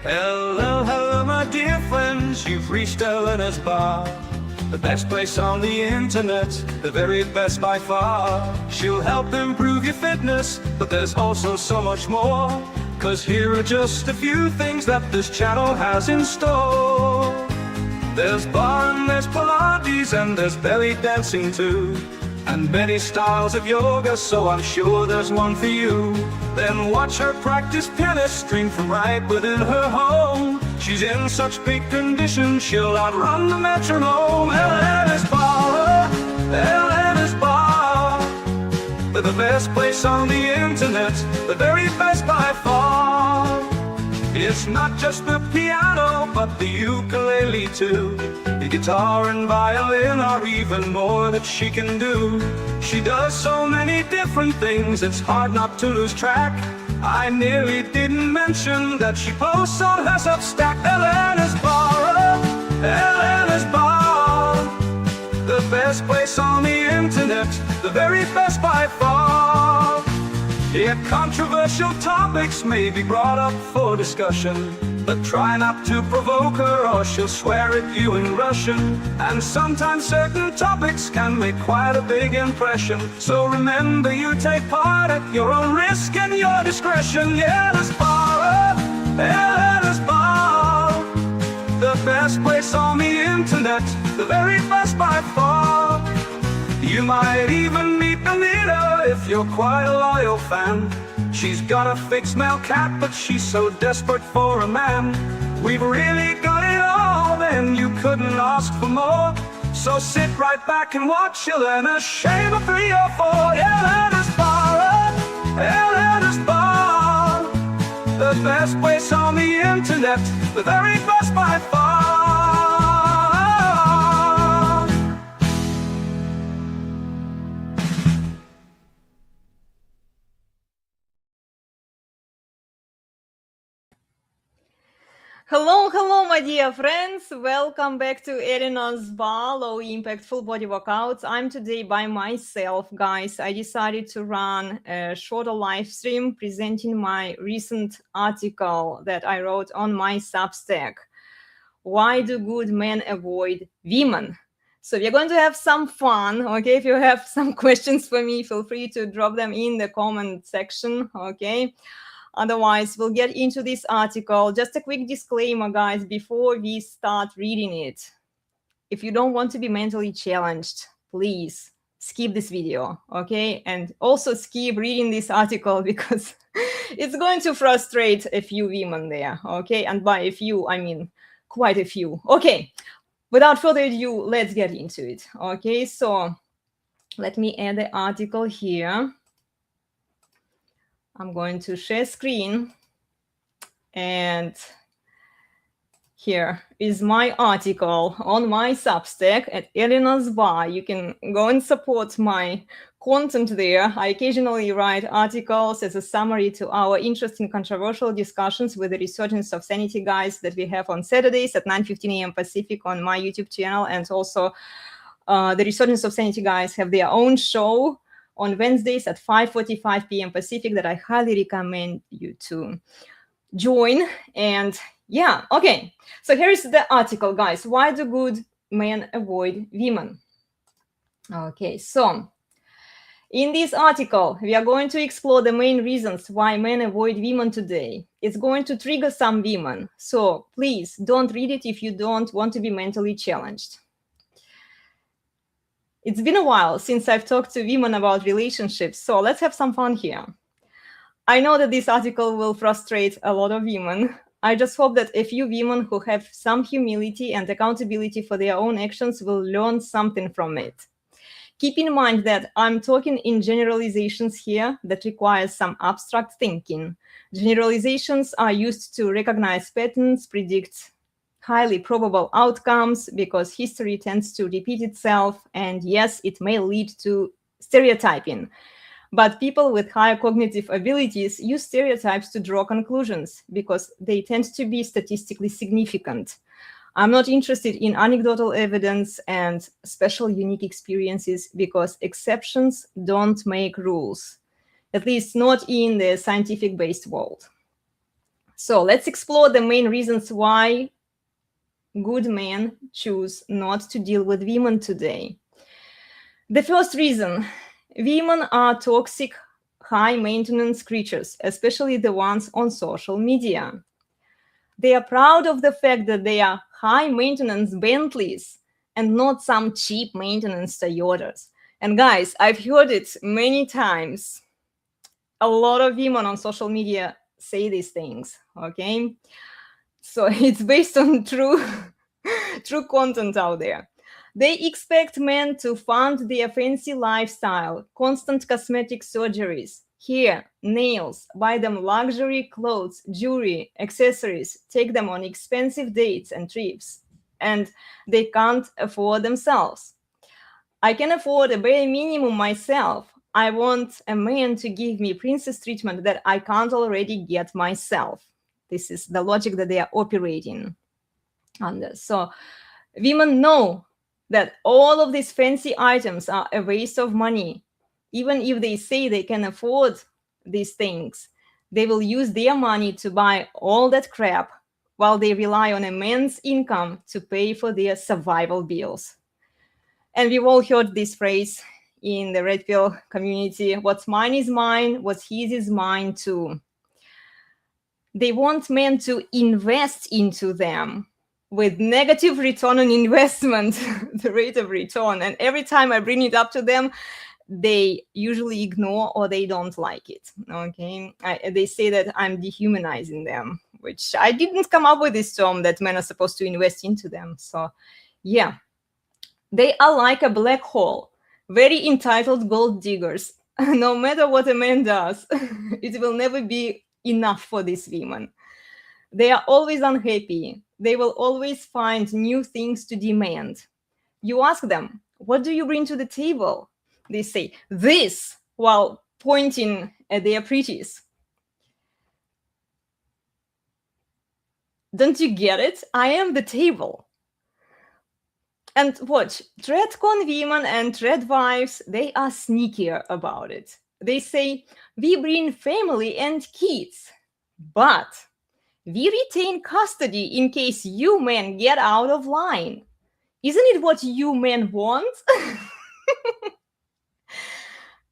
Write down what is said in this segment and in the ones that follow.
Hello, hello, my dear friends, you've reached Elena's bar. The best place on the internet, the very best by far. She'll help improve your fitness, but there's also so much more. 'Cause here are just a few things that this channel has in store. There's bar and there's Pilates and there's belly dancing too. And many styles of yoga, so I'm sure there's one for you. Then watch her practice pianist string from right within her home. She's in such big condition, she'll outrun the metronome. Elena's Bar, Elena's Bar. They're the best place on the internet, the very best by far. It's not just the piano, but the ukulele too. The guitar and violin are even more that she can do. She does so many different things, it's hard not to lose track. I nearly didn't mention that she posts on her Substack. Elena's Bar, Elena's Bar. The best place on the internet, the very best by far. Yet controversial topics may be brought up for discussion, but try not to provoke her or she'll swear at you in Russian. And sometimes certain topics can make quite a big impression. So remember, you take part at your own risk and your discretion. Elena's Bar, Elena's Bar. The best place on the internet, the very best by far. You might even meet the leader if you're quite a loyal fan. She's got a fixed male cat, but she's so desperate for a man. We've really got it all, then you couldn't ask for more. So sit right back and watch Elena shave a 3 or 4. Elena's Bar, Elena's Bar. The best place on the internet, the very best by far. Hello, my dear friends. Welcome back to Elena's Bar, Low Impact Full Body Workouts. I'm today by myself, guys. I decided to run a shorter live stream presenting my recent article that I wrote on my Substack. Why do good men avoid women? So we're going to have some fun, okay? If you have some questions for me, feel free to drop them in the comment section, okay? Otherwise, we'll get into this article. Just a quick disclaimer, guys, before we start reading it. If you don't want to be mentally challenged, please skip this video, okay? And also skip reading this article because it's going to frustrate a few women there, okay? And by a few, I mean quite a few. Okay, without further ado, let's get into it, okay? So let me add the article here. I'm going to share screen, and here is my article on my Substack at Elena's Bar. You can go and support my content there. I occasionally write articles as a summary to our interesting controversial discussions with the Resurgence of Sanity guys that we have on Saturdays at 9:15 a.m. Pacific on my YouTube channel. And also the Resurgence of Sanity guys have their own show on Wednesdays at 5:45 p.m. Pacific that I highly recommend you to join. And yeah, okay. So here's the article, guys. Why do good men avoid women? Okay, so in this article, we are going to explore the main reasons why men avoid women today. It's going to trigger some women. So please don't read it if you don't want to be mentally challenged. It's been a while since I've talked to women about relationships, so let's have some fun here. I know that this article will frustrate a lot of women. I just hope that a few women who have some humility and accountability for their own actions will learn something from it. Keep in mind that I'm talking in generalizations here that require some abstract thinking. Generalizations are used to recognize patterns, predict highly probable outcomes because history tends to repeat itself, and yes, it may lead to stereotyping. But people with higher cognitive abilities use stereotypes to draw conclusions because they tend to be statistically significant. I'm not interested in anecdotal evidence and special unique experiences because exceptions don't make rules, at least not in the scientific-based world. So let's explore the main reasons why good men choose not to deal with women today. The first reason, women are toxic, high maintenance creatures, especially the ones on social media. They are proud of the fact that they are high maintenance Bentleys and not some cheap maintenance Toyotas. And guys, I've heard it many times. A lot of women on social media say these things, okay? So it's based on true content out there. They expect men to fund their fancy lifestyle, constant cosmetic surgeries, hair, nails, buy them luxury clothes, jewelry, accessories, take them on expensive dates and trips, and they can't afford themselves. I can afford a bare minimum myself. I want a man to give me princess treatment that I can't already get myself. This is the logic that they are operating under. So women know that all of these fancy items are a waste of money. Even if they say they can afford these things, they will use their money to buy all that crap while they rely on a man's income to pay for their survival bills. And we've all heard this phrase in the red pill community: what's mine is mine, what's his is mine too. They want men to invest into them with negative return on investment, the rate of return. And every time I bring it up to them, they usually ignore or they don't like it. Okay, they say that I'm dehumanizing them, which I didn't come up with this term that men are supposed to invest into them. So yeah, they are like a black hole, very entitled gold diggers. No matter what a man does, it will never be enough for these women. They are always unhappy. They will always find new things to demand. You ask them, what do you bring to the table? They say, this, while pointing at their pretties. Don't you get it? I am the table. And watch, Tredcon women and Tred wives, they are sneakier about it. They say, we bring family and kids, but we retain custody in case you men get out of line. Isn't it what you men want?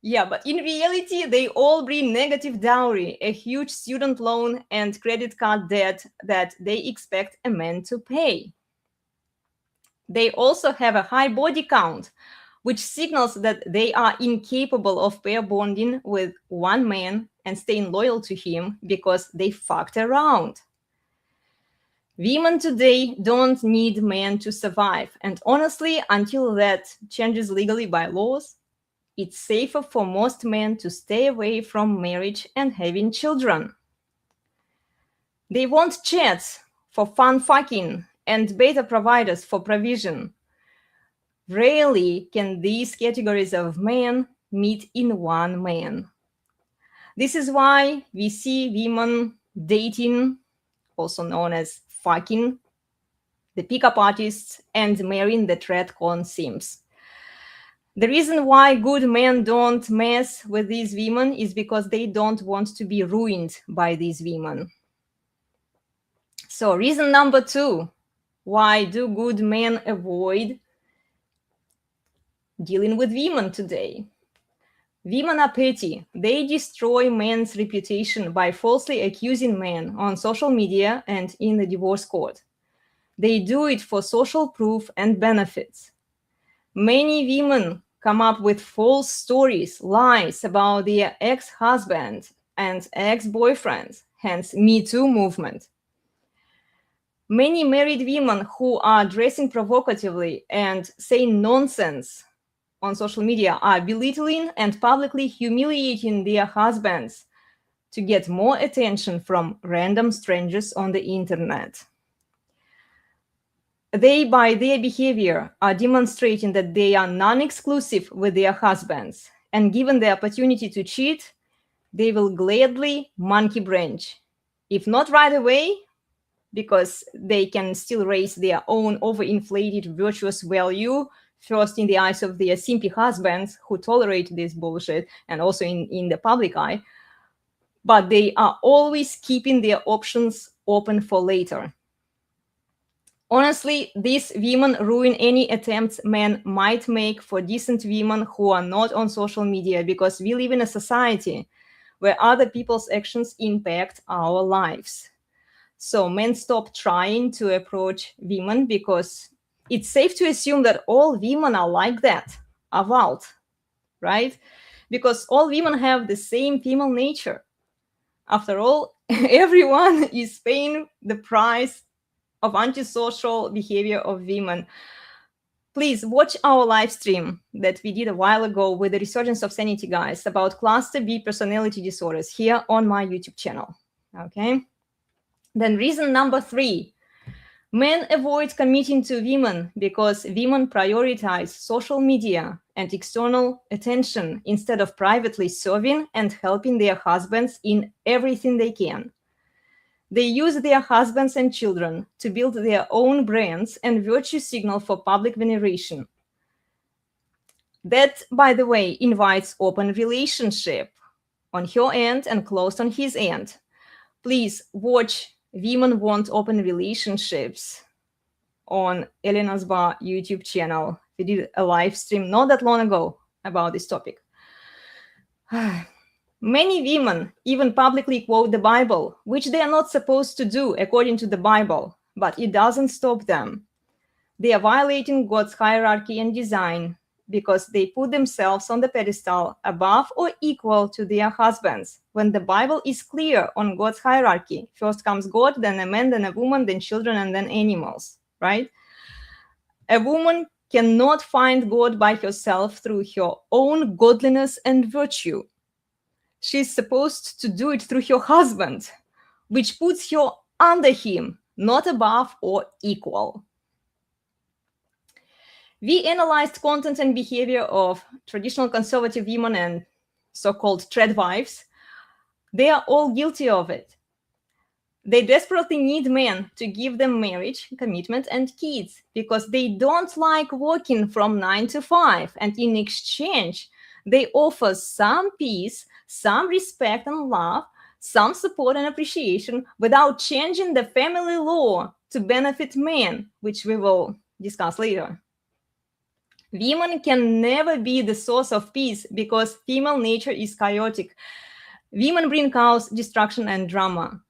Yeah, but in reality, they all bring negative dowry, a huge student loan and credit card debt that they expect a man to pay. They also have a high body count, which signals that they are incapable of pair bonding with one man and staying loyal to him because they fucked around. Women today don't need men to survive. And honestly, until that changes legally by laws, it's safer for most men to stay away from marriage and having children. They want chats for fun fucking and beta providers for provision. Rarely can these categories of men meet in one man. This is why we see women dating, also known as fucking, the pickup artists, and marrying the Tredcon sims. The reason why good men don't mess with these women is because they don't want to be ruined by these women. So reason number 2, why do good men avoid dealing with women today? Women are petty. They destroy men's reputation by falsely accusing men on social media and in the divorce court. They do it for social proof and benefits. Many women come up with false stories, lies about their ex-husband and ex-boyfriends, hence Me Too movement. Many married women who are dressing provocatively and saying nonsense on social media are belittling and publicly humiliating their husbands to get more attention from random strangers on the internet. They, by their behavior, are demonstrating that they are non-exclusive with their husbands, and given the opportunity to cheat, they will gladly monkey branch. If not right away, because they can still raise their own overinflated virtuous value, first in the eyes of their simpy husbands who tolerate this bullshit, and also in the public eye, but they are always keeping their options open for later. Honestly, these women ruin any attempts men might make for decent women who are not on social media, because we live in a society where other people's actions impact our lives. So men stop trying to approach women because it's safe to assume that all women are like that, avowed, right? Because all women have the same female nature. After all, everyone is paying the price of antisocial behavior of women. Please watch our live stream that we did a while ago with the Resurgence of Sanity guys about cluster B personality disorders here on my YouTube channel. Okay. Then reason number 3, men avoid committing to women because women prioritize social media and external attention instead of privately serving and helping their husbands in everything they can. They use their husbands and children to build their own brands and virtue signal for public veneration. That, by the way, invites open relationship on her end and closed on his end. Please watch Women Want Open Relationships on Elena's Bar YouTube channel. We did a live stream not that long ago about this topic. Many women even publicly quote the Bible, which they are not supposed to do according to the Bible, but it doesn't stop them. They are violating God's hierarchy and design because they put themselves on the pedestal above or equal to their husbands, when the Bible is clear on God's hierarchy. First comes God, then a man, then a woman, then children, and then animals, right? A woman cannot find God by herself through her own godliness and virtue. She's supposed to do it through her husband, which puts her under him, not above or equal. We analyzed content and behavior of traditional conservative women and so-called trad wives. They are all guilty of it. They desperately need men to give them marriage, commitment, and kids because they don't like working from 9 to 5. And in exchange, they offer some peace, some respect and love, some support and appreciation without changing the family law to benefit men, which we will discuss later. Women can never be the source of peace because female nature is chaotic. Women bring chaos, destruction, and drama.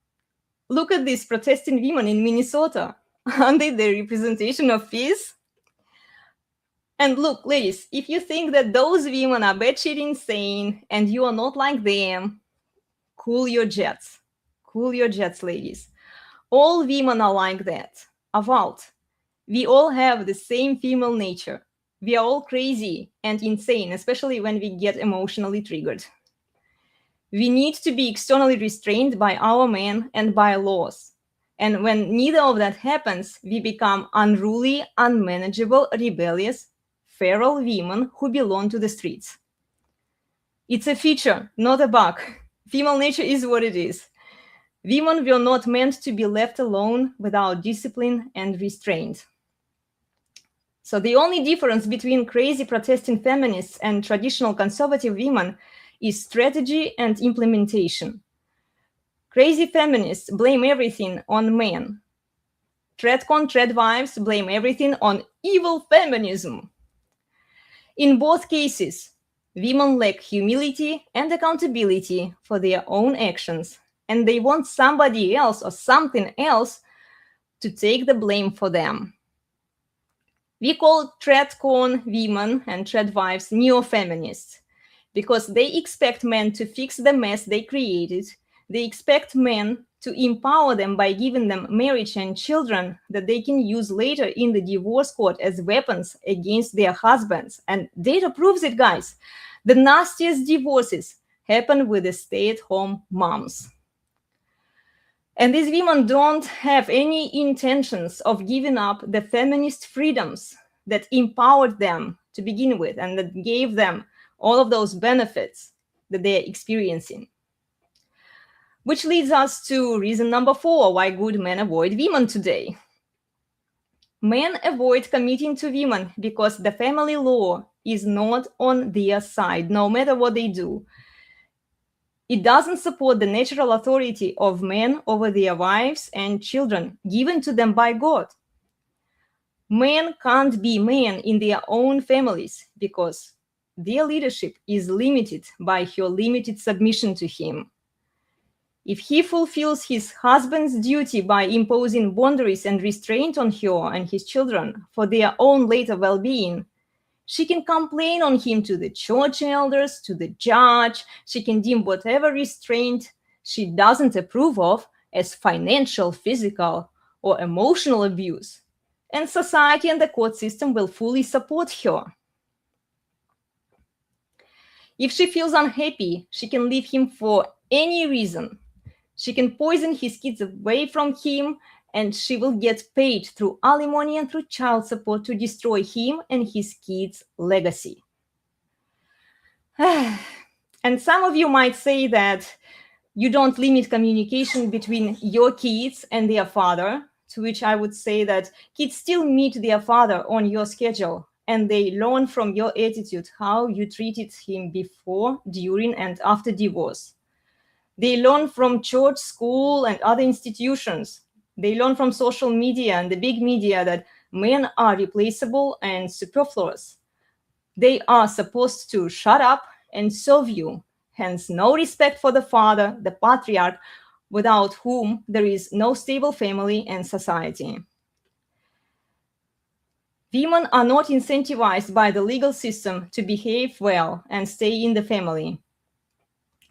Look at these protesting women in Minnesota. Aren't they the representation of peace? And look, ladies, if you think that those women are batshit insane and you are not like them, cool your jets. Cool your jets, ladies. All women are like that. Avowed. We all have the same female nature. We are all crazy and insane, especially when we get emotionally triggered. We need to be externally restrained by our men and by laws. And when neither of that happens, we become unruly, unmanageable, rebellious, feral women who belong to the streets. It's a feature, not a bug. Female nature is what it is. Women were not meant to be left alone without discipline and restraint. So the only difference between crazy protesting feminists and traditional conservative women is strategy and implementation. Crazy feminists blame everything on men. Tradcon trad wives blame everything on evil feminism. In both cases, women lack humility and accountability for their own actions, and they want somebody else or something else to take the blame for them. We call tradcon women and trad wives neo-feminists because they expect men to fix the mess they created. They expect men to empower them by giving them marriage and children that they can use later in the divorce court as weapons against their husbands. And data proves it, guys. The nastiest divorces happen with the stay-at-home moms. And these women don't have any intentions of giving up the feminist freedoms that empowered them to begin with and that gave them all of those benefits that they're experiencing. Which leads us to reason number 4, why good men avoid women today. Men avoid committing to women because the family law is not on their side, no matter what they do. It doesn't support the natural authority of men over their wives and children given to them by God. Men can't be men in their own families because their leadership is limited by her limited submission to him. If he fulfills his husband's duty by imposing boundaries and restraint on her and his children for their own later well-being, she can complain on him to the church elders, to the judge. She can deem whatever restraint she doesn't approve of as financial, physical, or emotional abuse. And society and the court system will fully support her. If she feels unhappy, she can leave him for any reason. She can poison his kids away from him, and she will get paid through alimony and through child support to destroy him and his kids' legacy. And some of you might say that you don't limit communication between your kids and their father, to which I would say that kids still meet their father on your schedule, and they learn from your attitude how you treated him before, during, and after divorce. They learn from church, school, and other institutions. They learn from social media and the big media that men are replaceable and superfluous. They are supposed to shut up and serve you, hence no respect for the father, the patriarch, without whom there is no stable family and society. Women are not incentivized by the legal system to behave well and stay in the family.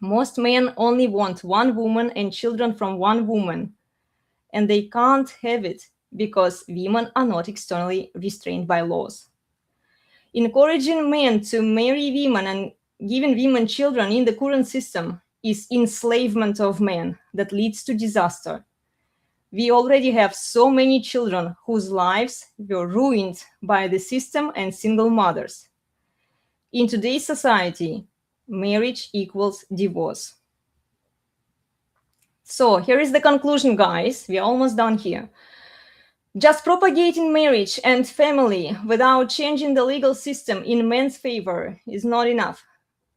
Most men only want one woman and children from one woman, and they can't have it because women are not externally restrained by laws. Encouraging men to marry women and giving women children in the current system is enslavement of men that leads to disaster. We already have so many children whose lives were ruined by the system and single mothers. In today's society, marriage equals divorce. So here is the conclusion, guys. We're almost done here. Just propagating marriage and family without changing the legal system in men's favor is not enough.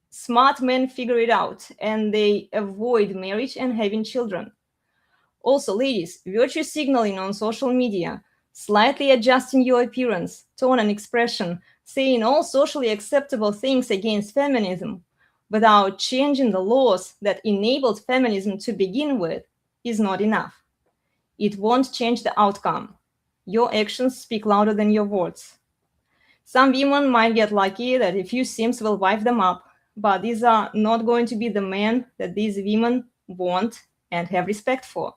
Smart men figure it out and they avoid marriage and having children. Also, ladies, virtue signaling on social media, slightly adjusting your appearance, tone, and expression, saying all socially acceptable things against feminism without changing the laws that enabled feminism to begin with is not enough. It won't change the outcome. Your actions speak louder than your words. Some women might get lucky that a few simps will wife them up, but these are not going to be the men that these women want and have respect for.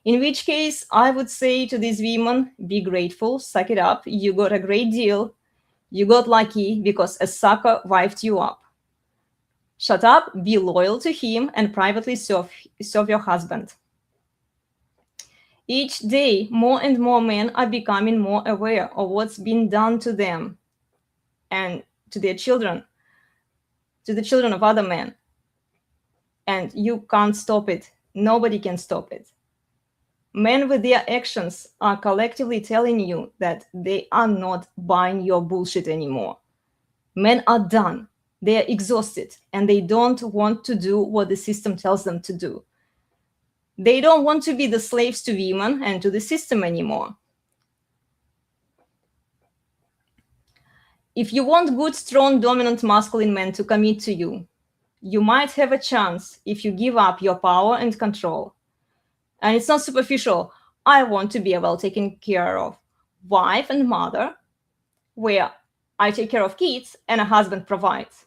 In which case, I would say to these women, be grateful, suck it up, you got a great deal, you got lucky because a sucker wifed you up. Shut up, be loyal to him, and privately serve your husband. Each day, more and more men are becoming more aware of what's been done to them and to their children, to the children of other men. And you can't stop it. Nobody can stop it. Men with their actions are collectively telling you that they are not buying your bullshit anymore. Men are done. They are exhausted and they don't want to do what the system tells them to do. They don't want to be the slaves to women and to the system anymore. If you want good, strong, dominant, masculine men to commit to you, you might have a chance if you give up your power and control. And it's not superficial. I want to be a well taken care of wife and mother, where I take care of kids and a husband provides,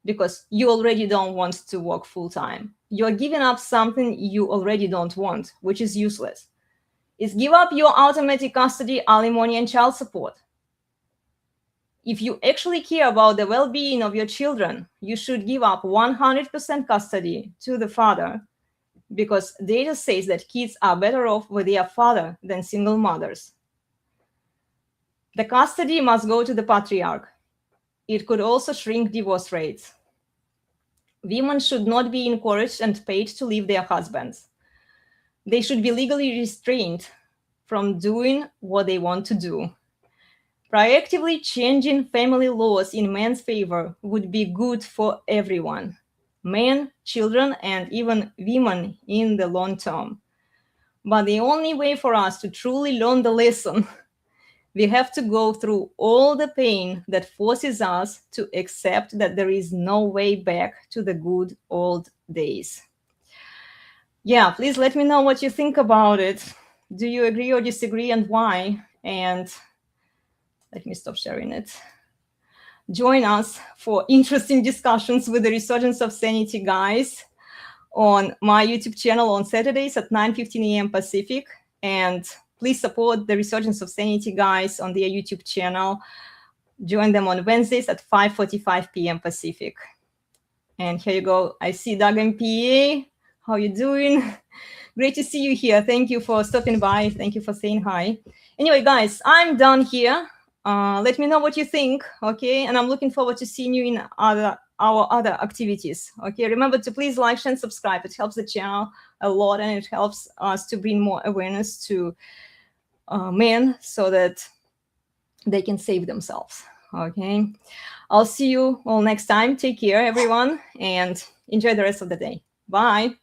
because you already don't want to work full time. You're giving up something you already don't want, which is useless. It's give up your automatic custody, alimony, and child support. If you actually care about the well-being of your children, you should give up 100% custody to the father, because data says that kids are better off with their father than single mothers. The custody must go to the patriarch. It could also shrink divorce rates. Women should not be encouraged and paid to leave their husbands. They should be legally restrained from doing what they want to do. Proactively changing family laws in men's favor would be good for everyone. men, children, and even women in the long term. But the only way for us to truly learn the lesson, we have to go through all the pain that forces us to accept that there is no way back to the good old days. Yeah, please let me know what you think about it. Do you agree or disagree, and why? And let me stop sharing it. Join us for interesting discussions with the Resurgence of Sanity guys on my YouTube channel on Saturdays at 9:15 a.m. Pacific. And please support the Resurgence of Sanity guys on their YouTube channel. Join them on Wednesdays at 5:45 p.m. Pacific. And here you go. I see Doug MPA. How you doing? Great to see you here. Thank you for stopping by. Thank you for saying hi. Anyway, guys, I'm done here. Let me know what you think, okay? And I'm looking forward to seeing you in our other activities, okay? Remember to please like, share, and subscribe. It helps the channel a lot, and it helps us to bring more awareness to men so that they can save themselves, okay? I'll see you all next time. Take care, everyone, and enjoy the rest of the day. Bye.